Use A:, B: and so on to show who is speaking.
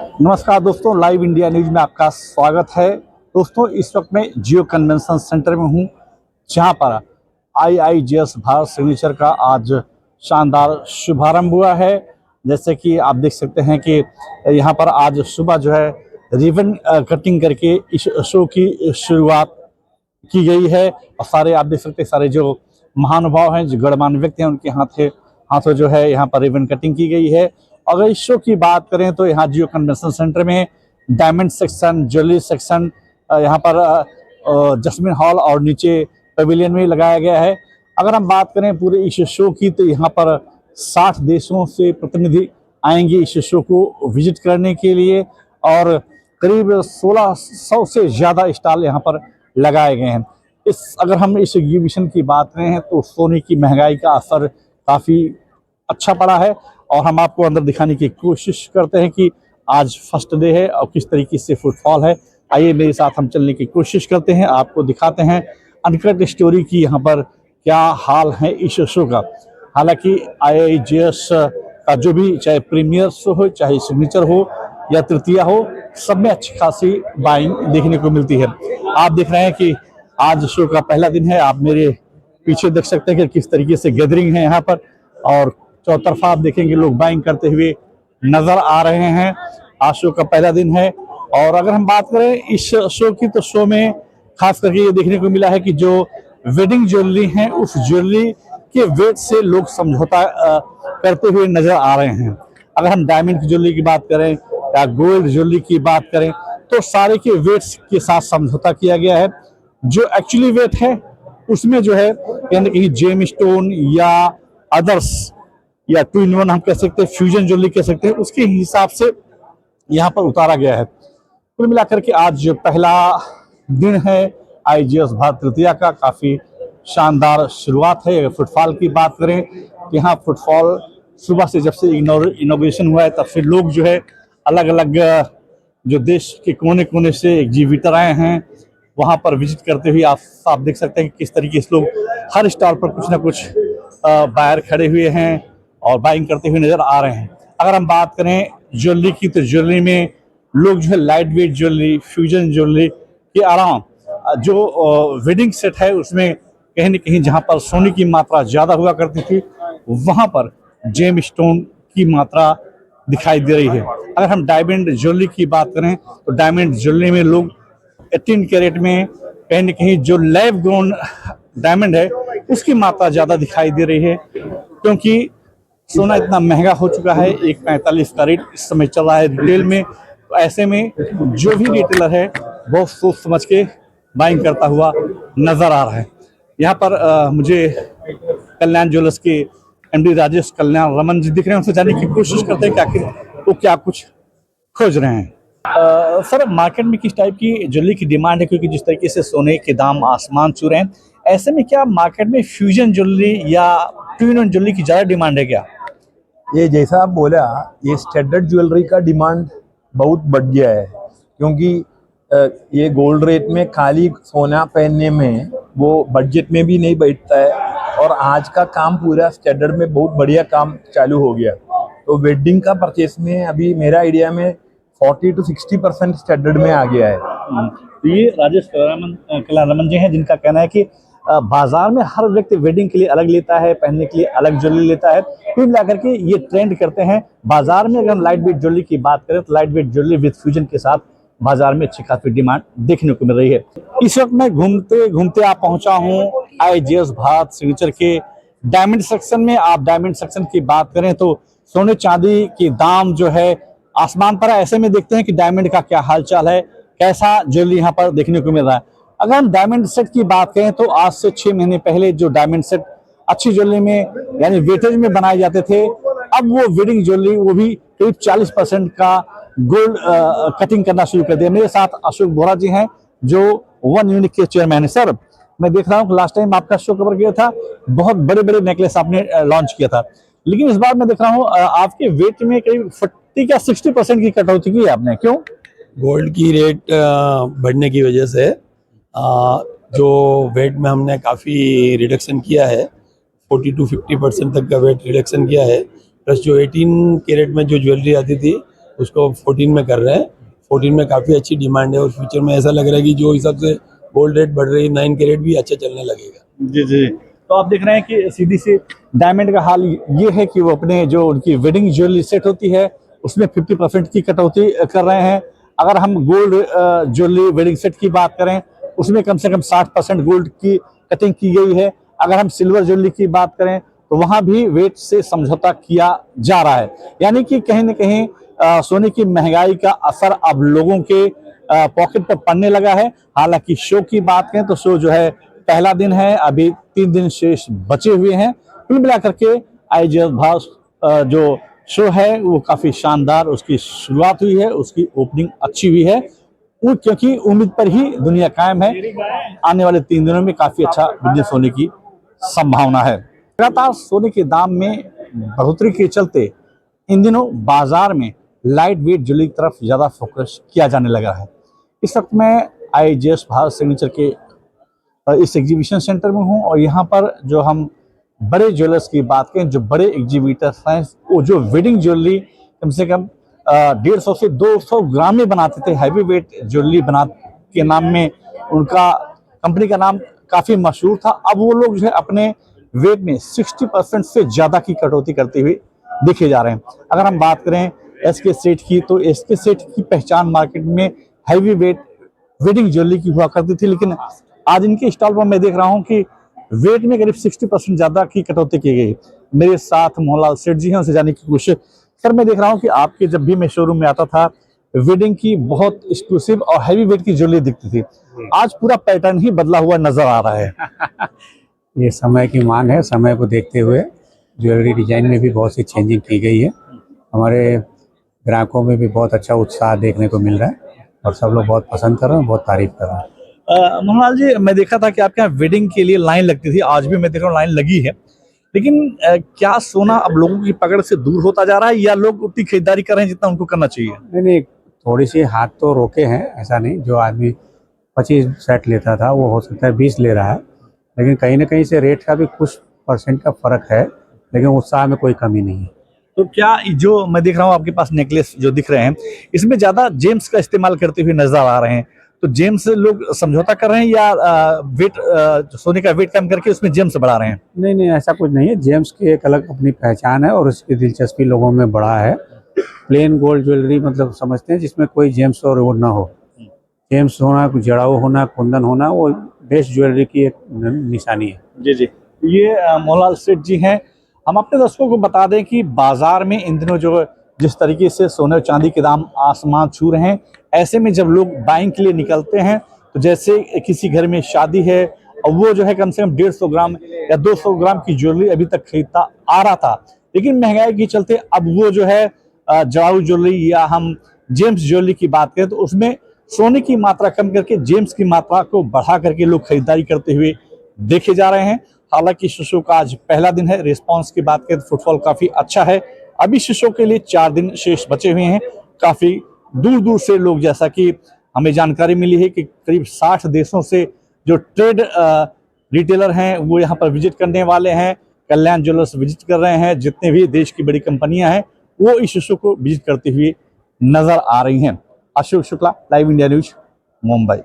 A: नमस्कार दोस्तों, live India news में आपका स्वागत है। दोस्तों, इस वक्त मैं जियो कन्वेंशन सेंटर में हूं, जहां पर IIJS भारत सिग्नेचर का आज शानदार शुभारंभ हुआ है। जैसे कि आप देख सकते हैं कि यहां पर आज सुबह जो है रिबन कटिंग करके इस शो की शुरुआत की गई है। और सारे आप देख सकते हैं, सारे जो महानुभाव हैं, जो गणमान्य व्यक्ति हैं, उनके हाथों जो है यहाँ पर रिबन कटिंग की गई है। अगर इस शो की बात करें तो यहाँ जियो कन्वेंशन सेंटर में डायमंड सेक्शन, ज्वेलरी सेक्शन, यहाँ पर जस्मिन हॉल और नीचे पवेलियन में लगाया गया है। अगर हम बात करें पूरे इस शो की तो यहाँ पर 60 देशों से प्रतिनिधि आएंगे इस शो को विजिट करने के लिए, और करीब 1600 से ज़्यादा स्टॉल यहाँ पर लगाए गए हैं। अगर हम इस एग्जीबिशन की बात करें तो सोने की महंगाई का असर काफ़ी अच्छा पड़ा है, और हम आपको अंदर दिखाने की कोशिश करते हैं कि आज फर्स्ट डे है और किस तरीके से फुटफॉल है। आइए मेरे साथ हम चलने की कोशिश करते हैं, आपको दिखाते हैं अनकट स्टोरी की यहाँ पर क्या हाल है इस शो का। हालांकि IIJS का जो भी, चाहे प्रीमियर शो हो, चाहे सिग्नेचर हो या तृतीया हो, सब में अच्छी खासी बाइंग देखने को मिलती है। आप देख रहे हैं कि आज शो का पहला दिन है। आप मेरे पीछे देख सकते हैं कि किस तरीके से गैदरिंग है यहाँ पर, और चौतरफा आप देखेंगे लोग बाइंग करते हुए नजर आ रहे हैं। आज शो का पहला दिन है, और अगर हम बात करें इस शो की तो शो में खास करके ये देखने को मिला है कि जो वेडिंग ज्वेलरी है, उस ज्वेलरी के वेट से लोग समझौता करते हुए नजर आ रहे हैं। अगर हम डायमंड की ज्वेलरी की बात करें या गोल्ड ज्वेलरी की बात करें तो सारे के वेट्स के साथ समझौता किया गया है। जो एक्चुअली वेट है उसमें जो है कहीं ना कहीं जेम स्टोन या अदर्स या 2-in-1 हम कह सकते हैं, फ्यूजन ज्वेलरी कह सकते हैं, उसके हिसाब से यहाँ पर उतारा गया है। कुल मिलाकर के आज पहला दिन है IIJS भारत तृतीया का, काफ़ी शानदार शुरुआत है। अगर फुटफॉल की बात करें तो यहाँ फुटफॉल सुबह से, जब से इनॉग्रेशन हुआ है, तब से लोग जो है अलग अलग जो देश के कोने कोने से एग्जीबिटर आए हैं, वहाँ पर विजिट करते हुए आप देख सकते हैं कि किस तरीके से लोग हर स्टॉल पर कुछ ना कुछ बायर खड़े हुए हैं और बाइंग करते हुए नजर आ रहे हैं। अगर हम बात करें ज्वेलरी की तो ज्वेलरी में लोग जो है light weight jewellery, fusion jewellery के अलावा जो वेडिंग सेट है उसमें कहीं न कहीं जहाँ पर सोने की मात्रा ज़्यादा हुआ करती थी, वहाँ पर जेम स्टोन की मात्रा दिखाई दे रही है। अगर हम डायमंड ज्वेलरी की बात करें तो डायमंड ज्वेलरी में लोग 18 कैरेट में कहीं न कहीं जो लैब ग्रोन डायमंड है उसकी मात्रा ज़्यादा दिखाई दे रही है, क्योंकि सोना इतना महंगा हो चुका है। 1.45 का रेट इस समय चल रहा है रिटेल में। तो ऐसे में जो भी रिटेलर है बहुत सोच समझ के बाइंग करता हुआ नजर आ रहा है। यहाँ पर मुझे कल्याण ज्वेलर्स के MD राजेश कल्याण रमन जी दिख रहे हैं, उनसे जानने की कोशिश करते हैं कि आखिर वो क्या कुछ खोज रहे हैं। सर, मार्केट में किस टाइप की ज्वेलरी की डिमांड है, क्योंकि जिस तरीके से सोने के दाम आसमान छू रहे हैं, ऐसे में क्या मार्केट में फ्यूजन ज्वेलरी या 2-in-1 ज्वेलरी की ज़्यादा डिमांड है क्या?
B: ये जैसा आप बोला, ये स्टैंडर्ड ज्वेलरी का डिमांड बहुत बढ़ गया है, क्योंकि ये गोल्ड रेट में खाली सोना पहनने में वो बजट में भी नहीं बैठता है, और आज का काम पूरा स्टैंडर्ड में बहुत बढ़िया काम चालू हो गया। तो वेडिंग का परचेस में अभी मेरा आइडिया में 40 to 60% स्टैंडर्ड में आ गया है।
A: तो ये राजेश कल्याण रमन जी हैं, जिनका कहना है कि बाजार में हर व्यक्ति वेडिंग के लिए अलग लेता है, पहनने के लिए अलग ज्वेलरी लेता है, कुल मिलाकर के ये ट्रेंड करते हैं। बाजार में अगर हम लाइट वेट ज्वेलरी की बात करें तो light weight jewellery with fusion के साथ बाजार में अच्छी खासी डिमांड देखने को मिल रही है। इस वक्त मैं घूमते घूमते आप पहुंचा हूं IIJS भारत सिग्नेचर के डायमंड सेक्शन में। आप डायमंड सेक्शन की बात करें तो सोने चांदी के दाम जो है आसमान पर है। ऐसे में देखते हैं कि डायमंड का क्या हालचाल है, कैसा ज्वेलरी यहाँ पर देखने को मिल रहा है। अगर हम डायमंड सेट की बात करें तो आज से 6 महीने पहले जो डायमंड सेट अच्छी ज्वेलरी में यानी वेटेज में बनाए जाते थे, अब वो वेडिंग ज्वेलरी वो भी करीब 40% का गोल्ड कटिंग करना शुरू कर दिया। मेरे साथ अशोक बोरा जी हैं, जो वन यूनिक के चेयरमैन है। सर, मैं देख रहा हूँ लास्ट टाइम आपका शो कवर किया था, बहुत बड़े बड़े नेकलेस आपने लॉन्च किया था, लेकिन इस बार मैं देख रहा हूँ आपके वेट में करीब 40 या 60% की कटौती की है आपने, क्यों?
C: गोल्ड की रेट बढ़ने की वजह से जो वेट में हमने काफ़ी रिडक्शन किया है, 40 to 50% तक का वेट रिडक्शन किया है। प्लस जो 18 कैरेट में जो ज्वेलरी आती थी उसको 14 में कर रहे हैं। 14 में काफ़ी अच्छी डिमांड है और फ्यूचर में ऐसा लग रहा है कि जो हिसाब से गोल्ड रेट बढ़ रही है 9 कैरेट भी अच्छा चलने लगेगा।
A: जी जी। तो आप देख रहे हैं कि सीधी सी डायमंड का हाल ये है कि वो अपने जो उनकी वेडिंग ज्वेलरी सेट होती है उसमें 50% की कटौती कर रहे हैं। अगर हम गोल्ड ज्वेलरी वेडिंग सेट की बात करें उसमें कम से कम 60% गोल्ड की कटिंग की गई है। अगर हम सिल्वर ज्वेलरी की बात करें तो वहां भी वेट से समझौता किया जा रहा है। यानी कि कहीं ना कहीं सोने की महंगाई का असर अब लोगों के पॉकेट पर पड़ने लगा है। हालांकि शो की बात करें तो शो जो है पहला दिन है, अभी 3 दिन शेष बचे हुए हैं। कुल मिलाकर के IGS भार जो शो है वो काफी शानदार उसकी शुरुआत हुई है, उसकी ओपनिंग अच्छी हुई है क्योंकि उम्मीद पर ही दुनिया कायम है। आने वाले 3 दिनों में काफी अच्छा बिजनेस होने की संभावना है। लगातार सोने के दाम में बढ़ोतरी के चलते इन दिनों बाजार में लाइट वेट ज्वेलरी की तरफ ज्यादा फोकस किया जाने लगा है। इस वक्त मैं IGS भारत सिग्नेचर के इस एग्जीबिशन सेंटर में हूं और यहाँ पर जो हम बड़े ज्वेलर्स की बात करें, जो बड़े एग्जीबिटर्स हैं वो जो वेडिंग ज्वेलरी कम से कम 150 से 200 ग्राम में बनाते थे, हैवी वेट ज्वेलरी बना के नाम में उनका कंपनी का नाम काफी मशहूर था। अब वो लोग जो है अपने वेट में 60% से ज्यादा की कटौती करते हुए देखे जा रहे हैं। अगर हम बात करें SK सेठ की तो SK सेठ की पहचान मार्केट में हैवी वेट वेडिंग ज्वेलरी की हुआ करती थी, लेकिन आज इनके स्टॉल पर मैं देख रहा हूं कि वेट में करीब 60% ज्यादा की कटौती की गई। मेरे साथ मोहनलाल सेठ जी हैं, उनसे जानने की कोशिश। सर, मैं देख रहा हूं कि आपके जब भी मैं शोरूम में आता था वेडिंग की बहुत एक्सक्लूसिव और हैवी वेट की ज्वेलरी दिखती थी, आज पूरा पैटर्न ही बदला हुआ नजर आ रहा है।
D: ये समय की मांग है। समय को देखते हुए ज्वेलरी डिजाइन में भी बहुत सी चेंजिंग की गई है। हमारे ग्राहकों में भी बहुत अच्छा उत्साह देखने को मिल रहा है और सब लोग बहुत पसंद कर रहे हैं, बहुत तारीफ कर रहे हैं।
A: मोहनलाल जी, मैं देखा था कि आपके यहाँ वेडिंग के लिए लाइन लगती थी, आज भी मैं देख रहा हूँ लाइन लगी है, लेकिन क्या सोना अब लोगों की पकड़ से दूर होता जा रहा है या लोग उतनी खरीदारी कर रहे हैं जितना उनको करना चाहिए?
D: नहीं नहीं, थोड़ी सी हाथ तो रोके हैं, ऐसा नहीं। जो आदमी 25 सेट लेता था वो हो सकता है 20 ले रहा है, लेकिन कहीं ना कहीं से रेट का भी कुछ % का फर्क है, लेकिन उत्साह में कोई कमी नहीं है।
A: तो क्या जो मैं देख रहा हूँ आपके पास नेकलेस जो दिख रहे हैं इसमें ज्यादा जेम्स का इस्तेमाल करते हुए नजर आ रहे हैं, तो जेम्स लोग समझौता कर रहे हैं या वेट सोने का वेट कम करके उसमें जेम्स बढ़ा रहे हैं?
D: नहीं नहीं, ऐसा कुछ नहीं है। जेम्स की एक अलग अपनी पहचान है और उसकी दिलचस्पी लोगों में बढ़ा है। प्लेन गोल्ड ज्वेलरी मतलब समझते हैं जिसमें कोई जेम्स और वो ना हो। जेम्स होना, कुछ जड़ाऊ होना, कुंदन होना, वो बेस्ट ज्वेलरी की एक निशानी है।
A: जी जी। ये मोहनलाल सेठ जी हैं। हम अपने दर्शकों को बता दें कि बाजार में इन दिनों जो जिस तरीके से सोने और चांदी के दाम आसमान छू रहे हैं, ऐसे में जब लोग बाइंग के लिए निकलते हैं तो जैसे किसी घर में शादी है और वो जो है कम से कम 150 ग्राम या 200 ग्राम की ज्वेलरी अभी तक खरीदता आ रहा था, लेकिन महंगाई के चलते अब वो जो है जड़ाऊ ज्वेलरी या हम जेम्स ज्वेलरी की बात करें तो उसमें सोने की मात्रा कम करके जेम्स की मात्रा को बढ़ा करके लोग खरीदारी करते हुए देखे जा रहे हैं। हालांकि शिशु का आज पहला दिन है, रिस्पांस की बात करें तो फुटफॉल काफी अच्छा है। अभी शिशु के लिए 4 दिन शेष बचे हुए हैं। काफी दूर दूर से लोग, जैसा कि हमें जानकारी मिली है कि करीब 60 देशों से जो ट्रेड रिटेलर हैं वो यहाँ पर विजिट करने वाले हैं। कल्याण ज्वेलर्स विजिट कर रहे हैं। जितने भी देश की बड़ी कंपनियां हैं वो इस शिशु को विजिट करते हुए नजर आ रही हैं। Ashok Shukla, live India news, Mumbai.